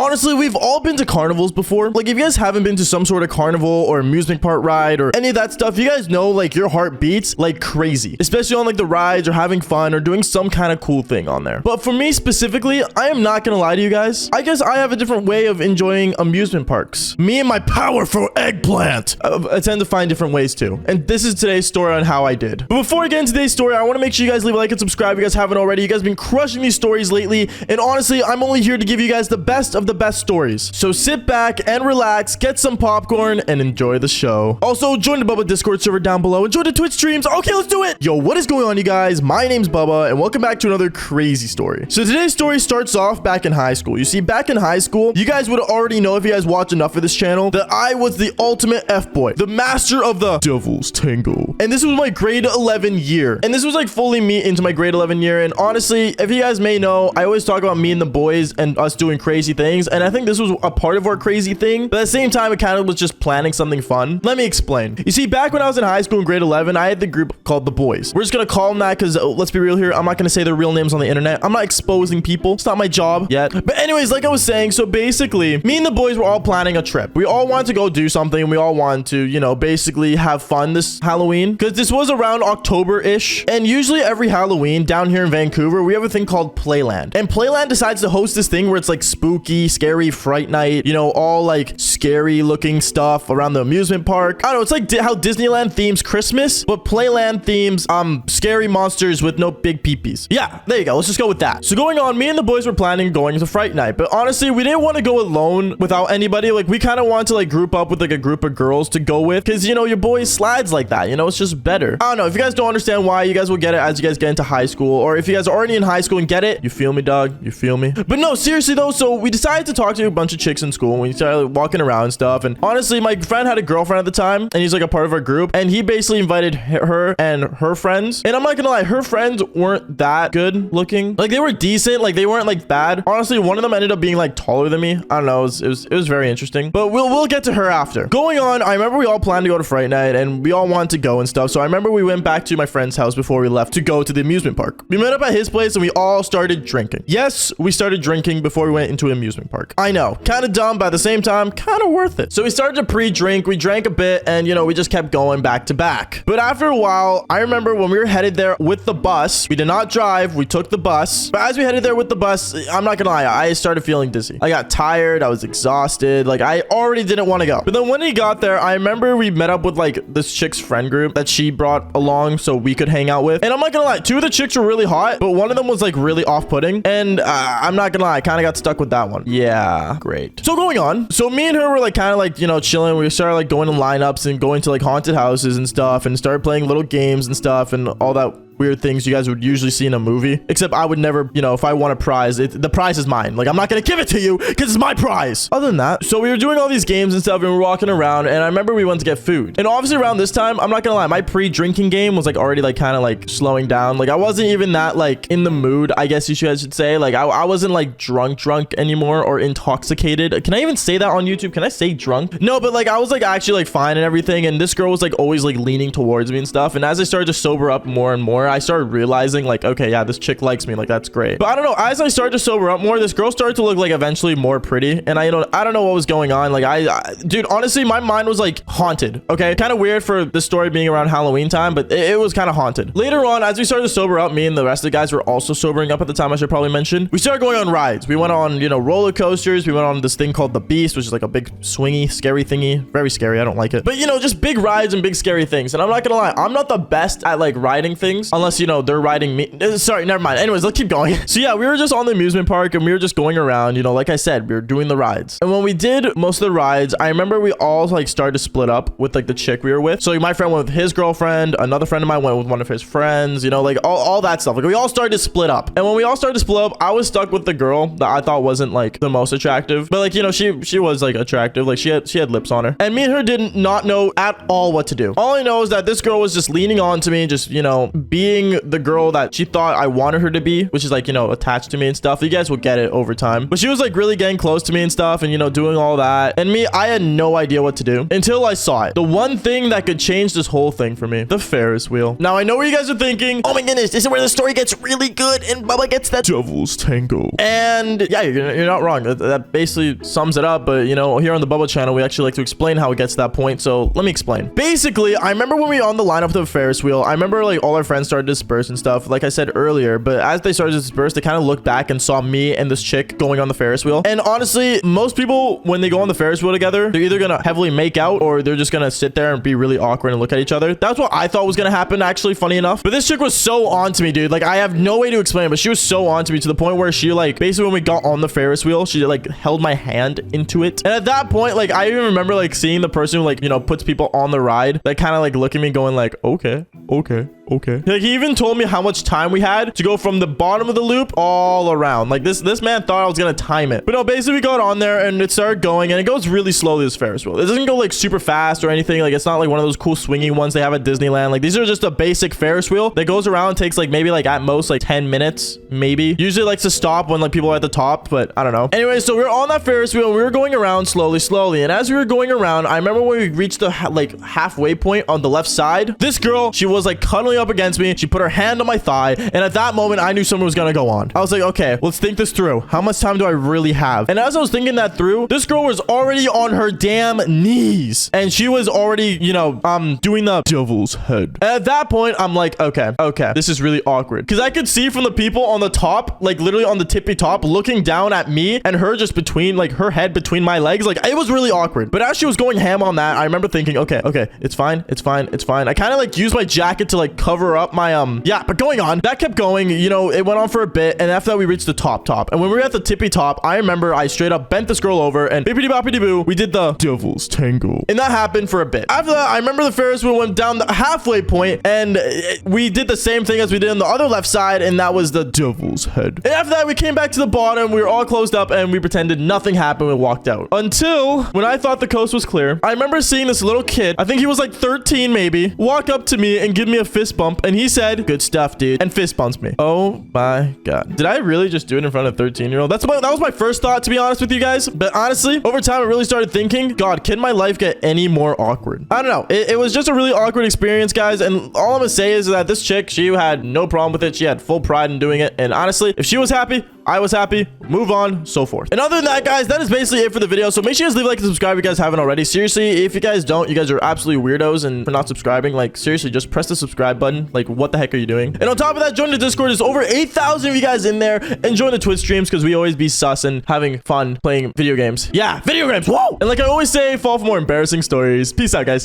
Honestly, we've all been to carnivals before. Like, if you guys haven't been to some sort of carnival or amusement park ride or any of that stuff, you guys know, like, your heart beats like crazy, especially on like the rides or having fun or doing some kind of cool thing on there. But for me specifically, I am not gonna lie to you guys. I guess I have a different way of enjoying amusement parks. Me and my powerful eggplant I tend to find different ways too. And this is today's story on how I did. But before I get into today's story, I want to make sure you guys leave a like and subscribe if you guys haven't already. You guys have been crushing these stories lately. And honestly, I'm only here to give you guys the best of the best stories. So sit back and relax, get some popcorn, and enjoy the show. Also, join the Bubba Discord server down below. Enjoy the Twitch streams. Okay, let's do it. Yo, what is going on, you guys? My name's Bubba, and welcome back to another crazy story. So today's story starts off back in high school. You see, back in high school, you guys would already know if you guys watch enough of this channel that I was the ultimate F-boy, the master of the Devil's Tango. And this was my grade 11 year. And this was like fully me into my grade 11 year. And honestly, if you guys may know, I always talk about me and the boys and us doing crazy things. And I think this was a part of our crazy thing. But at the same time, it kind of was just planning something fun. Let me explain. You see, back when I was in high school in grade 11, I had the group called the boys. We're just going to call them that because let's be real here. I'm not going to say their real names on the internet. I'm not exposing people. It's not my job yet. But anyways, like I was saying, so basically, me and the boys were all planning a trip. We all wanted to go do something. And we all wanted to, you know, basically have fun this Halloween because this was around October-ish. And usually every Halloween down here in Vancouver, we have a thing called Playland. And Playland decides to host this thing where it's like spooky, scary Fright Night, you know, all like scary looking stuff around the amusement park. I don't know. It's like how Disneyland themes Christmas, but Playland themes scary monsters with no big peepees. Yeah, there you go. Let's just go with that. So going on, me and the boys were planning going to Fright Night, but honestly, we didn't want to go alone without anybody. Like, we kind of wanted to like group up with like a group of girls to go with because, you know, your boys slides like that, you know, it's just better. I don't know. If you guys don't understand why, you guys will get it as you guys get into high school, or if you guys are already in high school and get it, you feel me, dog? You feel me? But no, seriously though, so we decided to talk to a bunch of chicks in school and we started like, walking around and stuff. And honestly, my friend had a girlfriend at the time and he's like a part of our group, and he basically invited her and her friends. And I'm not gonna lie, her friends weren't that good looking. Like, they were decent, like they weren't like bad. Honestly, one of them ended up being like taller than me. I don't know, it was very interesting, but we'll get to her after. Going on, I remember we all planned to go to Fright Night and we all wanted to go and stuff. So I remember we went back to my friend's house before we left to go to the amusement park. We met up at his place and we all started drinking. Yes, we started drinking before we went into an amusement park. I know, kind of dumb, but at the same time, kind of worth it. So we started to pre-drink, we drank a bit, and you know, we just kept going back to back. But after a while, I remember when we were headed there with the bus, we did not drive, we took the bus. But as we headed there with the bus, I'm not gonna lie, I started feeling dizzy. I got tired, I was exhausted, like I already didn't want to go. But then when we got there, I remember we met up with like this chick's friend group that she brought along so we could hang out with. And I'm not gonna lie, two of the chicks were really hot, but one of them was like really off-putting. And I'm not gonna lie, I kind of got stuck with that one. Yeah, great. So going on, so me and her were like kind of like, you know, chilling. We started like going to lineups and going to like haunted houses and stuff, and started playing little games and stuff and all that weird things you guys would usually see in a movie. Except I would never, you know, if I want a prize, the prize is mine. Like, I'm not gonna give it to you because it's my prize. Other than that, so we were doing all these games and stuff and we were walking around, and I remember we went to get food. And obviously around this time, I'm not gonna lie, my pre-drinking game was like already like kind of like slowing down. Like, I wasn't even that like in the mood, I guess you guys should say. Like, I wasn't like drunk anymore or intoxicated. Can I even say that on YouTube? Can I say drunk? No, but like I was like actually like fine and everything. And this girl was like always like leaning towards me and stuff. And as I started to sober up more and more, I started realizing like, okay, yeah, this chick likes me. Like, that's great. But I don't know, as I started to sober up more, this girl started to look like eventually more pretty. And I don't know what was going on. Like, dude, honestly, my mind was like haunted. Okay. Kind of weird for the story being around Halloween time, but it was kind of haunted. Later on, as we started to sober up, me and the rest of the guys were also sobering up at the time, I should probably mention. We started going on rides. We went on, you know, roller coasters. We went on this thing called the Beast, which is like a big swingy, scary thingy. Very scary. I don't like it. But, you know, just big rides and big scary things. And I'm not gonna lie, I'm not the best at like riding things unless, you know, they're riding me. Sorry, never mind. Anyways, let's keep going. So yeah, we were just on the amusement park and we were just going around, you know, like I said, we were doing the rides. And when we did most of the rides, I remember we all like started to split up with like the chick we were with. So my friend went with his girlfriend, another friend of mine went with one of his friends, you know, like all that stuff. Like, we all started to split up. And when we all started to split up, I was stuck with the girl that I thought wasn't like the most attractive, but like, you know, she was like attractive. Like, she had lips on her, and me and her did not know at all what to do. All I know is that this girl was just leaning on to me, just, you know, being being the girl that she thought I wanted her to be, which is like, you know, attached to me and stuff. You guys will get it over time. But she was like really getting close to me and stuff and, you know, doing all that. And me, I had no idea what to do until I saw it. The one thing that could change this whole thing for me, the Ferris wheel. Now, I know what you guys are thinking. Oh my goodness, this is where the story gets really good and Bubba gets that Devil's Tango. And yeah, you're not wrong. That basically sums it up. But, you know, here on the Bubba channel, we actually like to explain how it gets to that point. So let me explain. Basically, I remember when we were on the line up the Ferris wheel, I remember like all our friends started to disperse and stuff, like I said earlier. But as they started to disperse, they kind of looked back and saw me and this chick going on the Ferris wheel. And honestly, most people, when they go on the Ferris wheel together, they're either gonna heavily make out or they're just gonna sit there and be really awkward and look at each other. That's what I thought was gonna happen, actually, funny enough. But this chick was so on to me, dude. Like, I have no way to explain it, but she was so on to me to the point where she, like, basically when we got on the Ferris wheel, she like held my hand into it. And at that point, like, I even remember like seeing the person who, like, you know, puts people on the ride, that kind of like look at me going like, okay. Like, he even told me how much time we had to go from the bottom of the loop all around. Like, this man thought I was gonna time it. But no, basically we got on there and it started going, and it goes really slowly, this Ferris wheel. It doesn't go like super fast or anything. Like, it's not like one of those cool swinging ones they have at Disneyland. Like, these are just a basic Ferris wheel that goes around, takes like maybe like at most like 10 minutes, maybe. Usually likes to stop when like people are at the top, but I don't know. Anyway, so we were on that Ferris wheel and we were going around slowly. And as we were going around, I remember when we reached the like halfway point on the left side, this girl, she was like cuddling up against me. She put her hand on my thigh, and at that moment I knew someone was gonna go on. I was like, okay, let's think this through. How much time do I really have? And as I was thinking that through, this girl was already on her damn knees, and she was already, you know, doing the devil's head. And at that point, I'm like, okay, this is really awkward, because I could see from the people on the top, like literally on the tippy top, looking down at me and her just between, like, her head between my legs. Like, it was really awkward. But as she was going ham on that, I remember thinking, okay, it's fine. I kind of like used my jacket to like cover up my yeah, but going on, that kept going, you know, it went on for a bit, and after that we reached the top, and when we were at the tippy top, I remember I straight up bent this girl over, and bippity boppity boo, we did the Devil's Tango, and that happened for a bit. After that, I remember the Ferris wheel went down the halfway point, and we did the same thing as we did on the other left side, and that was the Devil's Head. And after that, we came back to the bottom, we were all closed up, and we pretended nothing happened. We walked out until when I thought the coast was clear. I remember seeing this little kid, I think he was like 13 maybe, walk up to me and give me a fist bump, and he said, "Good stuff, dude," and fist bumps me. Oh my god, did I really just do it in front of a 13-year-old? That was my first thought, to be honest with you guys. But honestly, over time I really started thinking, god, can my life get any more awkward? I don't know. It was just a really awkward experience, guys, and all I'm gonna say is that this chick, she had no problem with it. She had full pride in doing it, and honestly, if she was happy, I was happy. Move on, so forth. And other than that, guys, that is basically it for the video. So make sure you guys leave a like and subscribe if you guys haven't already. Seriously, if you guys don't, you guys are absolutely weirdos, and for not subscribing, like, seriously, just press the subscribe button. Like, what the heck are you doing? And on top of that, join the Discord. There's over 8,000 of you guys in there, and join the Twitch streams, because we always be sus and having fun playing video games. Yeah, video games. Whoa! And like I always say, fall for more embarrassing stories. Peace out, guys.